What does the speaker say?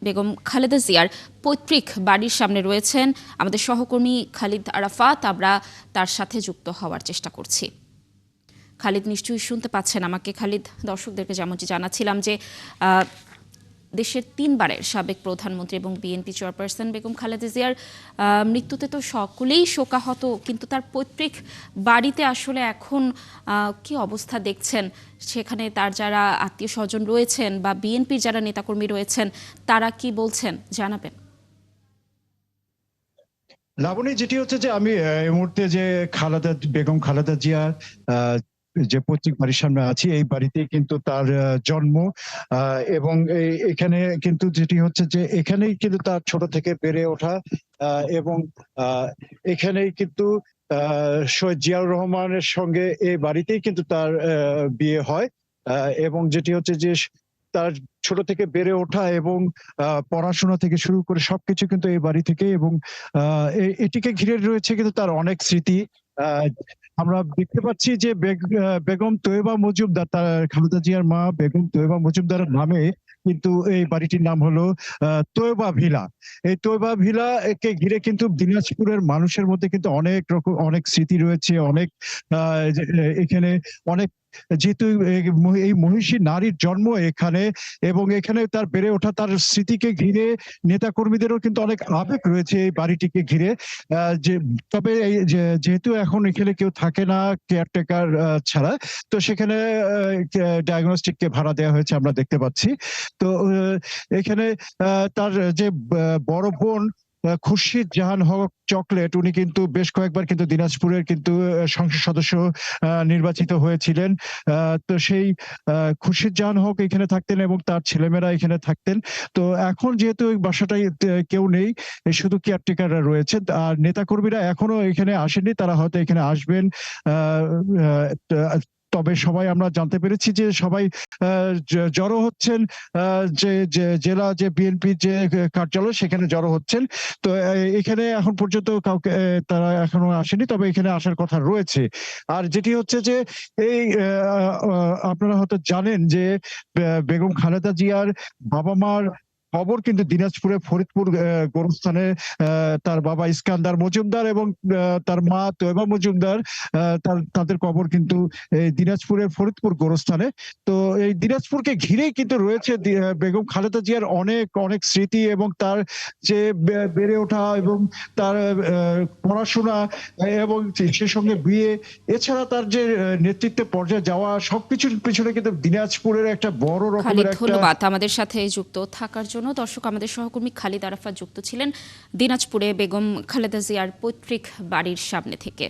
বেগম খালেদা জিয়ার পৈতৃক বাড়ির সামনে রয়েছেন আমাদের সহকর্মী খালিদ আরাফাত। আমরা তার সাথে যুক্ত হওয়ার চেষ্টা করছি। খালিদ, নিশ্চয়ই শুনতে পাচ্ছেন আমাকে? খালিদ, দর্শকদেরকে যেমনটি জানাচ্ছিলাম যে দেশের 3 বারের সাবেক প্রধানমন্ত্রী এবং বিএনপি চেয়ারপারসন বেগম খালেদা জিয়ার মৃত্যুতে তো সকলেই শোকাহত, কিন্তু তার পৈতৃক বাড়িতে আসলে এখন কি অবস্থা দেখছেন? সেখানে তার যারা আত্মীয় স্বজন রয়েছেন বা বিএনপির যারা নেতাকর্মী রয়েছেন তারা কি বলছেন, জানাবেন। লাবণী, যেটি হচ্ছে যে আমি এই মুহূর্তে যে বেগম খালেদা জিয়া যে পৈতৃক বাড়ির সামনে আছি, এই বাড়িতে কিন্তু তার জন্ম, এবং এখানে কিন্তু যেটি হচ্ছে যে এখানেই কিন্তু তার ছোট থেকে বেড়ে ওঠা, এবং এখানেই কিন্তু শহীদ জিয়াউর রহমানের সঙ্গে এই বাড়িতেই কিন্তু তার বিয়ে হয়, এবং যেটি হচ্ছে যে তার ছোট থেকে বেড়ে ওঠা এবং পড়াশোনা থেকে শুরু করে সবকিছু কিন্তু এই বাড়ি থেকে, এবং এটিকে ঘিরে রয়েছে কিন্তু তার অনেক স্মৃতি। আহ, আমরা দেখতে পাচ্ছি যে বেগম তৈয়বা মজুমদার, তার খালেদা জিয়ার মা বেগম তৈয়বা মজুমদারের নামে কিন্তু এই বাড়িটির নাম হলো তৈয়বা ভিলা। এই তৈয়বা ভিলা কে ঘিরে কিন্তু দিনাজপুরের মানুষের মধ্যে কিন্তু অনেক স্মৃতি রয়েছে, অনেক এখানে অনেক, যেহেতু এই মহিষী নারীর জন্ম এখানে, এবং এখানে তার বেড়ে ওঠা, তার স্মৃতিকে ঘিরে নেতা কর্মীদেরও কিন্তু অনেক আবেগ রয়েছে এই বাড়িটিকে ঘিরে। যে তবে যেহেতু এখন এখানে কেউ থাকে না কেয়ারটেকার ছাড়া, তো সেখানে ডায়াগনস্টিক কে ভাড়া দেওয়া হয়েছে, আমরা দেখতে পাচ্ছি। তো এখানে তার যে বড় বোন খুরশিদ জাহান হক চকলেট, উনি কিন্তু বেশ কয়েকবার কিন্তু দিনাজপুরের কিন্তু সংসদ সদস্য নির্বাচিত হয়েছিলেন। তো সেই খুরশিদ জাহান হক এখানে থাকতেন এবং তার ছেলেমেয়েরা এখানে থাকতেন। তো এখন যেহেতু ওই বাসাটাই কেউ নেই, শুধু কেয়ারটেকাররা রয়েছে, আর নেতাকর্মীরা এখনো এখানে আসেনি, তারা হয়তো এখানে আসবেন। তবে সবাই আমরা জানতে পেরেছি যে সবাই জড়ো হচ্ছেন, যে জেলা যে বিএনপির যে কার্যালয়, সেখানে জড়ো হচ্ছেন। তো এখানে এখন পর্যন্ত কাউকে তারা এখনো আসেনি, তবে এখানে আসার কথা রয়েছে। আর যেটি হচ্ছে যে এই আপনারা হয়তো জানেন যে বেগম খালেদা জিয়ার বাবা মার খবর কিন্তু দিনাজপুরে ফরিদপুর গোরস্থানে, তার বাবা ইস্কান্দার মজুমদার এবং তার মা তৈয়বা মজুমদার, তাদের কবর কিন্তু এই দিনাজপুরের ফরিদপুর গোরস্থানে। তো এই দিনাজপুরকে ঘিরেই কিন্তু রয়েছে বেগম খালেদা জিয়ার অনেক অনেক স্মৃতি, এবং তার যে বেড়ে ওঠা এবং তার পড়াশোনা, এবং সে সঙ্গে বিয়ে, এছাড়া তার যে নেতৃত্বে পর্যায়ে যাওয়া, সবকিছুর পিছনে কিন্তু দিনাজপুরের একটা বড় রকমের খালিদ, একটা। ধন্যবাদ আমাদের সাথে যুক্ত থাকার জন্য। দর্শক, আমাদের সহকর্মী খালিদ আরাফাত যুক্ত ছিলেন দিনাজপুরে বেগম খালেদা জিয়ার পৈতৃক বাড়ির সামনে থেকে।